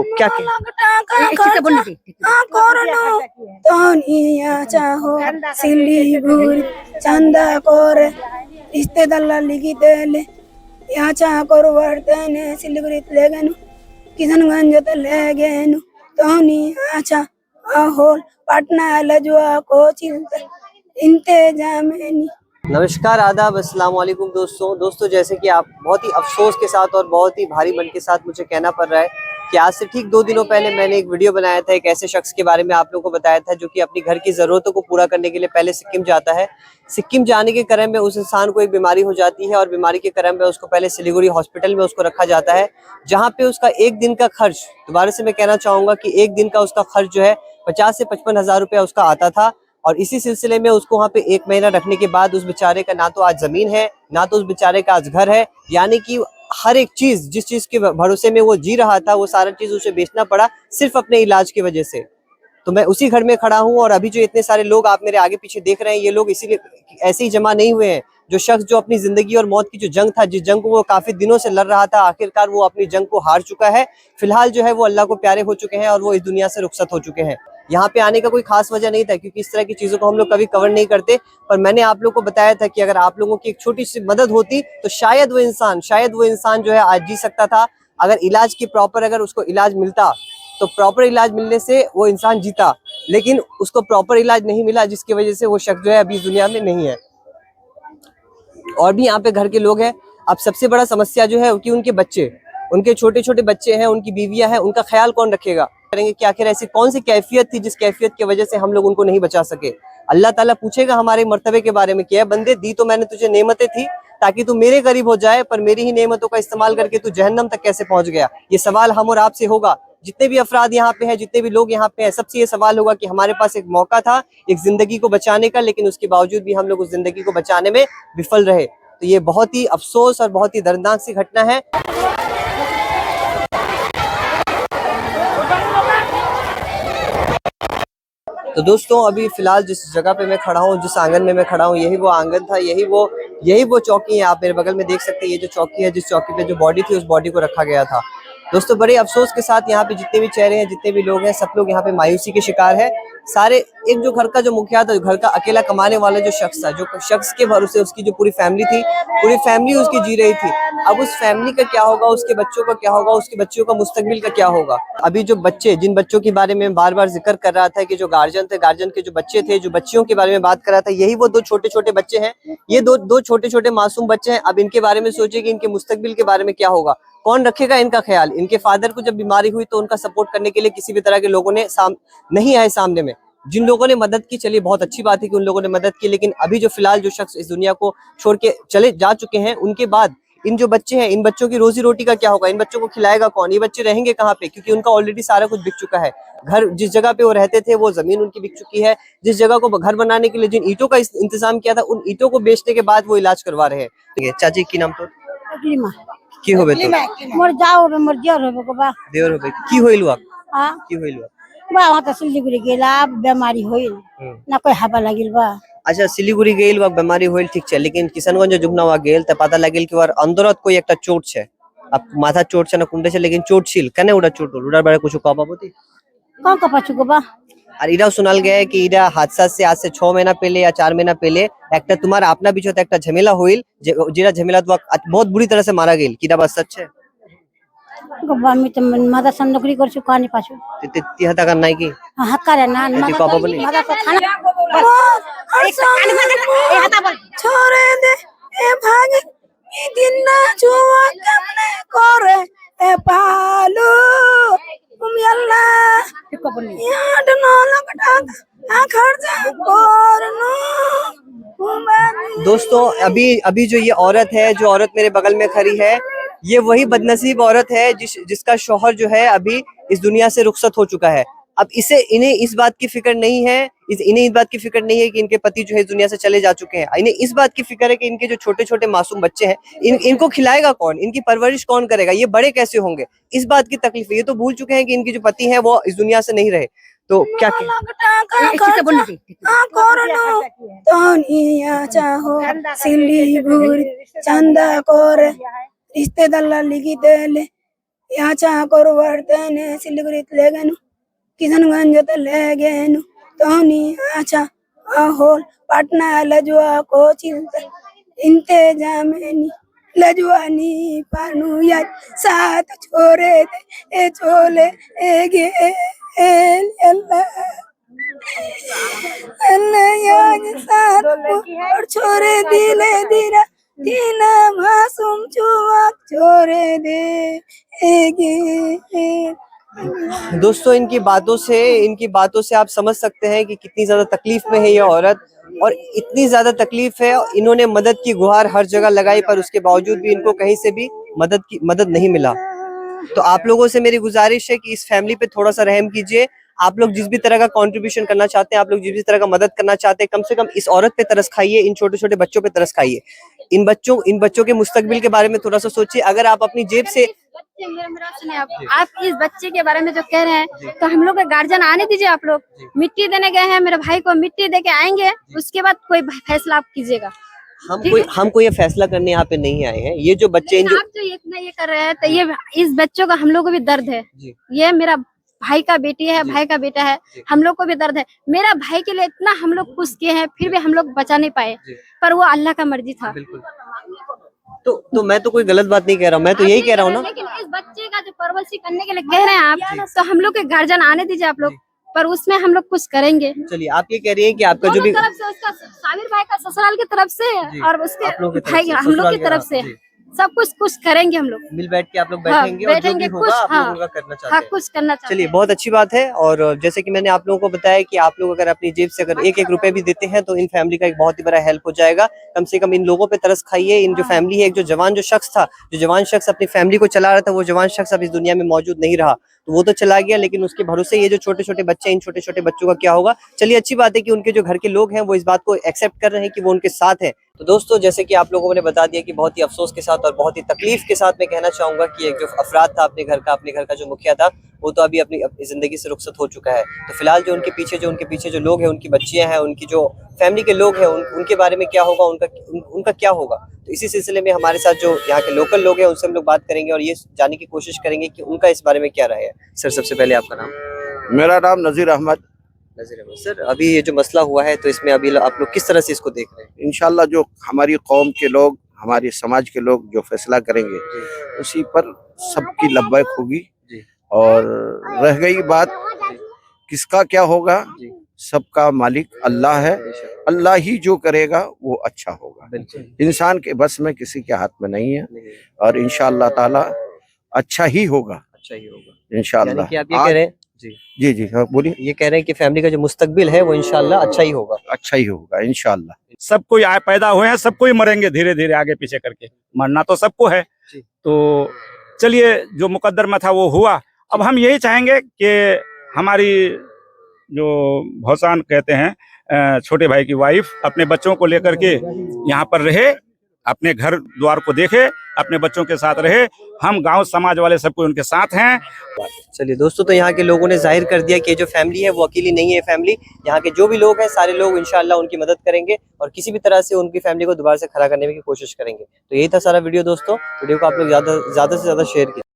क्या चंदा करे रिश्तेदार लिखी देले यहाँ करवर्तने सिलीगुड़ी लेगेनु किशनगंज लेगेनु तोनी अच्छा होल पटना लजुआ को चिंता इंतजामेनी। नमस्कार, आदाब, अस्सलाम वालेकुम दोस्तों जैसे कि आप बहुत ही अफसोस के साथ और बहुत ही भारी मन के साथ मुझे कहना पड़ रहा है कि आज से ठीक 2 दिनों पहले मैंने एक वीडियो बनाया था। एक ऐसे शख्स के बारे में आप लोगों को बताया था जो कि अपनी घर की ज़रूरतों को पूरा करने के लिए पहले सिक्किम जाता है। सिक्किम जाने के क्रम में उस इंसान को एक बीमारी हो जाती है और बीमारी के क्रम में उसको पहले सिलीगुड़ी हॉस्पिटल में उसको रखा जाता है, जहाँ पे उसका एक दिन का खर्च, दोबारा से मैं कहना चाहूँगा कि एक दिन का उसका खर्च जो है 50 से 55 हज़ार रुपया उसका आता था। और इसी सिलसिले में उसको वहाँ पे 1 महीना रखने के बाद उस बेचारे का ना तो आज जमीन है, ना तो उस बेचारे का आज घर है, यानी कि हर एक चीज, जिस चीज के भरोसे में वो जी रहा था, वो सारा चीज उसे बेचना पड़ा सिर्फ अपने इलाज की वजह से। तो मैं उसी घर में खड़ा हूँ और अभी जो इतने सारे लोग आप मेरे आगे पीछे देख रहे हैं, ये लोग इसीलिए ऐसे ही जमा नहीं हुए हैं। जो शख्स जो अपनी जिंदगी और मौत की जो जंग था, जिस जंग को वो काफी दिनों से लड़ रहा था, आखिरकार वो अपनी जंग को हार चुका है। फिलहाल जो है वो अल्लाह को प्यारे हो चुके हैं और वो इस दुनिया से रुखसत हो चुके हैं। यहाँ पे आने का कोई खास वजह नहीं था, क्योंकि इस तरह की चीजों को हम लोग कभी कवर नहीं करते। पर मैंने आप लोग को बताया था कि अगर आप लोगों की एक छोटी सी मदद होती तो शायद वो इंसान जो है आज जी सकता था। अगर इलाज की प्रॉपर अगर उसको इलाज मिलता तो प्रॉपर इलाज मिलने से वो इंसान जीता, लेकिन उसको प्रॉपर इलाज नहीं मिला, जिसकी वजह से वो शख्स जो है अभी इस दुनिया में नहीं है। और भी यहाँ पे घर के लोग हैं। अब सबसे बड़ा समस्या जो है कि उनके बच्चे, उनके छोटे छोटे बच्चे हैं, उनकी बीवियां हैं, उनका ख्याल कौन रखेगा करेंगे कि आखिर ऐसी कौन सी कैफियत थी जिस कैफियत की वजह से हम लोग उनको नहीं बचा सके। अल्लाह ताला पूछेगा हमारे मर्तबे के बारे में, क्या बंदे दी तो मैंने तुझे नेमतें थी ताकि तू मेरे करीब हो जाए, पर मेरी ही नेमतों का इस्तेमाल करके तू जहन्नम तक कैसे पहुंच गया। ये सवाल हम और आपसे होगा, जितने भी अफराद यहाँ पे हैं, जितने भी लोग यहाँ पे हैं, सबसे ये सवाल होगा कि हमारे पास एक मौका था एक जिंदगी को बचाने का, लेकिन उसके बावजूद भी हम लोग उस जिंदगी को बचाने में विफल रहे। तो ये बहुत ही अफसोस और बहुत ही दर्दनाक सी घटना है। तो दोस्तों अभी फिलहाल जिस जगह पे मैं खड़ा हूँ, जिस आंगन में मैं खड़ा हूँ, यही वो आंगन था, यही वो चौकी है। आप मेरे बगल में देख सकते हैं, ये जो चौकी है, जिस चौकी पे जो बॉडी थी, उस बॉडी को रखा गया था। दोस्तों बड़े अफसोस के साथ यहाँ पे जितने भी चेहरे हैं, जितने भी लोग हैं, सब लोग यहाँ पे मायूसी के शिकार है। सारे एक जो घर का जो मुखिया था, घर का अकेला कमाने वाला जो शख्स था, जो शख्स के भरोसे उसकी जो पूरी फैमिली थी, पूरी फैमिली उसकी जी रही थी। अब उस फैमिली का क्या होगा, उसके बच्चों का क्या होगा, उसके बच्चों का मुस्तकबिल का क्या होगा। अभी जो बच्चे, जिन बच्चों के बारे में बार बार जिक्र कर रहा था कि जो गार्जियन थे, गार्जियन के जो बच्चे थे, जो बच्चियों के बारे में बात कर रहा था, यही वो 2 छोटे छोटे बच्चे हैं। ये दो छोटे छोटे मासूम बच्चे हैं। अब इनके बारे में सोचिए कि इनके मुस्तकबिल के बारे में क्या होगा, कौन रखेगा इनका ख्याल। इनके फादर को जब बीमारी हुई तो उनका सपोर्ट करने के लिए किसी भी तरह के लोगों ने नहीं आए सामने में। जिन लोगों ने मदद की, चलिए बहुत अच्छी बात है कि उन लोगों ने मदद की, लेकिन अभी जो फिलहाल जो शख्स इस दुनिया को छोड़ के चले जा चुके हैं, उनके बाद इन जो बच्चे हैं, इन बच्चों की रोजी रोटी का क्या होगा, इन बच्चों को खिलाएगा कौन, ये बच्चे रहेंगे कहाँ पे, क्योंकि उनका ऑलरेडी सारा कुछ बिक चुका है। घर जिस जगह पे वो रहते थे, वो जमीन उनकी बिक चुकी है। जिस जगह को घर बनाने के लिए जिन ईंटों का इंतजाम किया था, उन ईंटों को बेचने के बाद वो इलाज करवा रहे हैं। चाची की नाम तो की होबे तो मोर जाओ रे मोर दियर होबे को बा देवर होबे की होइलु आप हां की होइलु बा वहां त सिलीगुड़ी गेला बीमारी होइल ना कोई हवा लागिल बा। अच्छा सिलीगुड़ी गेल वा बीमारी होइल ठीक छे, लेकिन किशनगंज जुगना वा गेल त पता लगिल कि वार अंदरत कोई एकटा चोट छे। अब माथा चोट छे ना कुंडे छे, लेकिन चोट छिल कने उडा चोट होल उडा बारे कुछ कहबा बोती कौन का पाछू को बा। और इरा सुनाल गया है कि इरा हादसा से आज से 6 महीना पहले या 4 महीना पहले एकटा तुम्हारा अपना बीच होता एकटा झमेला होइल, जेरा झमेला तो बहुत बुरी तरह से मारा गेल। किदा बात सच छे? गब्बा मी त मादा सन नौकरी कर छु कानी पाछू ती हता कर नाही की हां करे ना मादा मादा तो खाना एक कान में ए हता बोल छोरे दे ए भाग ई दिन ना जुआ कमने करे ए पालू तुम यल्ला याद ना लगटा आ खर्चा करनो। दोस्तों अभी जो ये औरत है, जो औरत मेरे बगल में खड़ी है, ये वही बदनसीब औरत है जिसका शौहर जो है अभी इस दुनिया से रुखसत हो चुका है। अब इन्हें इस बात की फिक्र नहीं है, इन्हें इस बात की फिक्र नहीं है कि इनके पति जो है इस दुनिया से चले जा चुके हैं। इन्हें इस बात की फिक्र है कि इनके जो छोटे छोटे मासूम बच्चे हैं, इनको खिलाएगा कौन, इनकी परवरिश कौन करेगा, ये बड़े कैसे होंगे, इस बात की तकलीफ है। ये तो भूल चुके हैं कि इनके जो पति हैं वो इस दुनिया से नहीं रहे। तो क्या चंदा करे रिश्तेदार लिखी देले याचा करवर्तने सिलिगुरीतले गेनु किशनगंजतले गेनु तोनी आचा अहोल पाटणा लजवा को चिलते इंतेजामेनी लजवानी पानू याद सात छोरे दे ए चोले ए गे एल अल्लाह याद सात और छोरे दिले दिरा तीन मासूम चुवाक छोरे दे ए गे दोस्तों इनकी बातों से आप समझ सकते हैं कि कितनी ज्यादा तकलीफ में है ये औरत, और इतनी ज्यादा तकलीफ है, इन्होंने मदद की गुहार हर जगह लगाई पर उसके बावजूद भी इनको कहीं से भी मदद नहीं मिला। तो आप लोगों से मेरी गुजारिश है कि इस फैमिली पे थोड़ा सा रहम कीजिए। आप लोग जिस भी तरह का कंट्रीब्यूशन करना चाहते हैं, आप लोग जिस भी तरह का मदद करना चाहते हैं, कम से कम इस औरत पे तरस खाइए, इन छोटे छोटे बच्चों पे तरस खाइए, इन बच्चों के मुस्तकबिल के बारे में थोड़ा सा सोचिए। अगर आप अपनी जेब से मेरा सुने आप इस बच्चे के बारे में जो कह रहे हैं, तो हम लोग के गार्जियन आने दीजिए। आप लोग मिट्टी देने गए हैं, मेरे भाई को मिट्टी दे के आएंगे, उसके बाद कोई फैसला आप कीजिएगा। हम कोई फैसला करने यहाँ पे नहीं आए हैं। ये जो बच्चे आप जो इतना ये कर रहे हैं, तो ये इस बच्चों का हम लोग को भी दर्द है। ये मेरा भाई का बेटी है, भाई का बेटा है, हम लोग को भी दर्द है। मेरा भाई के लिए इतना हम लोग कुछ किए हैं, फिर भी हम लोग बचा नहीं पाए, पर वो अल्लाह का मर्जी था। तो मैं तो कोई गलत बात नहीं कह रहा हूँ, मैं तो यही कह रहा हूँ ना। लेकिन इस बच्चे का जो परवरिश करने के लिए कह रहे हैं आप, तो हम लोग के गार्जियन आने दीजिए आप लोग, पर उसमें हम लोग कुछ करेंगे। चलिए, आप ये कह रही हैं कि आपका जो भी तरफ से, उसका साबिर भाई का ससुराल की तरफ से और उसके भाई हम लोग की तरफ से सब कुछ करेंगे। हम लोग मिल बैठ के आप लोग बैठेंगे और जो भी होगा आप लोगों का करना चाहते हैं। कुछ करना चाहते हैं। चलिए, बहुत अच्छी बात है। और जैसे कि मैंने आप लोगों को बताया कि आप लोग अगर अपनी जेब से अगर एक रुपए भी देते हैं तो इन फैमिली का एक बहुत ही बड़ा हेल्प हो जाएगा। कम से कम इन लोगों पे तरस खाइए। इन जो फैमिली है, एक जो जवान शख्स अपनी फैमिली को चला रहा था, वो जवान शख्स अब इस दुनिया में मौजूद नहीं रहा, तो वो तो चला गया, लेकिन उसके भरोसे ये जो छोटे छोटे बच्चे, इन छोटे छोटे बच्चों का क्या होगा। चलिए, अच्छी बात है कि उनके जो घर के लोग हैं वो इस बात को एक्सेप्ट कर रहे हैं कि वो उनके साथ है। तो दोस्तों, जैसे कि आप लोगों ने बता दिया कि बहुत ही अफसोस के साथ और बहुत ही तकलीफ के साथ मैं कहना चाहूंगा कि एक जो अफराद था अपने घर का जो मुखिया था, वो तो अभी अपनी जिंदगी से रुखसत हो चुका है। तो फिलहाल जो उनके पीछे जो लोग हैं, उनकी बच्चियां हैं, उनकी जो फैमिली के लोग हैं, उनके बारे में क्या होगा, उनका क्या होगा। तो इसी सिलसिले में हमारे साथ जो यहाँ के लोकल लोग हैं उनसे हम लोग बात करेंगे और ये जानने की कोशिश करेंगे कि उनका इस बारे में क्या राय है। सर, सबसे पहले आपका नाम? मेरा नाम नज़ीर अहमद। सर, अभी ये जो मसला हुआ है, तो इसमें अभी आप लोग किस तरह से इसको देख रहे हैं? इंशाल्लाह जो हमारी कौम के लोग, हमारे समाज के लोग जो फैसला करेंगे, उसी पर सबकी लब्बैक होगी। और रह गई बात किसका क्या होगा, सबका मालिक अल्लाह है। अल्लाह ही जो करेगा वो अच्छा होगा। इंसान के बस में किसी के हाथ में नहीं है, और इंशाअल्लाह ताला अच्छा ही होगा इंशाअल्लाह। आप ये कह रहे हैं? जी हाँ, बोलिए। ये कह रहे हैं कि फैमिली का जो मुस्तकबिल है वो इंशाअल्लाह अच्छा ही होगा इंशाअल्लाह। सब कोई आए पैदा हुए हैं, सब कोई मरेंगे धीरे धीरे आगे पीछे करके, मरना तो सबको है। तो चलिए, जो मुकद्दर में था वो हुआ। अब हम यही चाहेंगे कि हमारी जो भौसान कहते हैं, छोटे भाई की वाइफ अपने बच्चों को लेकर के यहाँ पर रहे, अपने घर द्वार को देखे, अपने बच्चों के साथ रहे। हम गांव समाज वाले सब कोई उनके साथ हैं। चलिए दोस्तों, तो यहाँ के लोगों ने जाहिर कर दिया कि जो फैमिली है वो अकेली नहीं है। फैमिली, यहाँ के जो भी लोग हैं, सारे लोग इंशाल्लाह उनकी मदद करेंगे और किसी भी तरह से उनकी फैमिली को दोबारा से खड़ा करने की कोशिश करेंगे। तो यही था सारा वीडियो दोस्तों। वीडियो को आप लोग ज्यादा से ज्यादा शेयर कीजिए।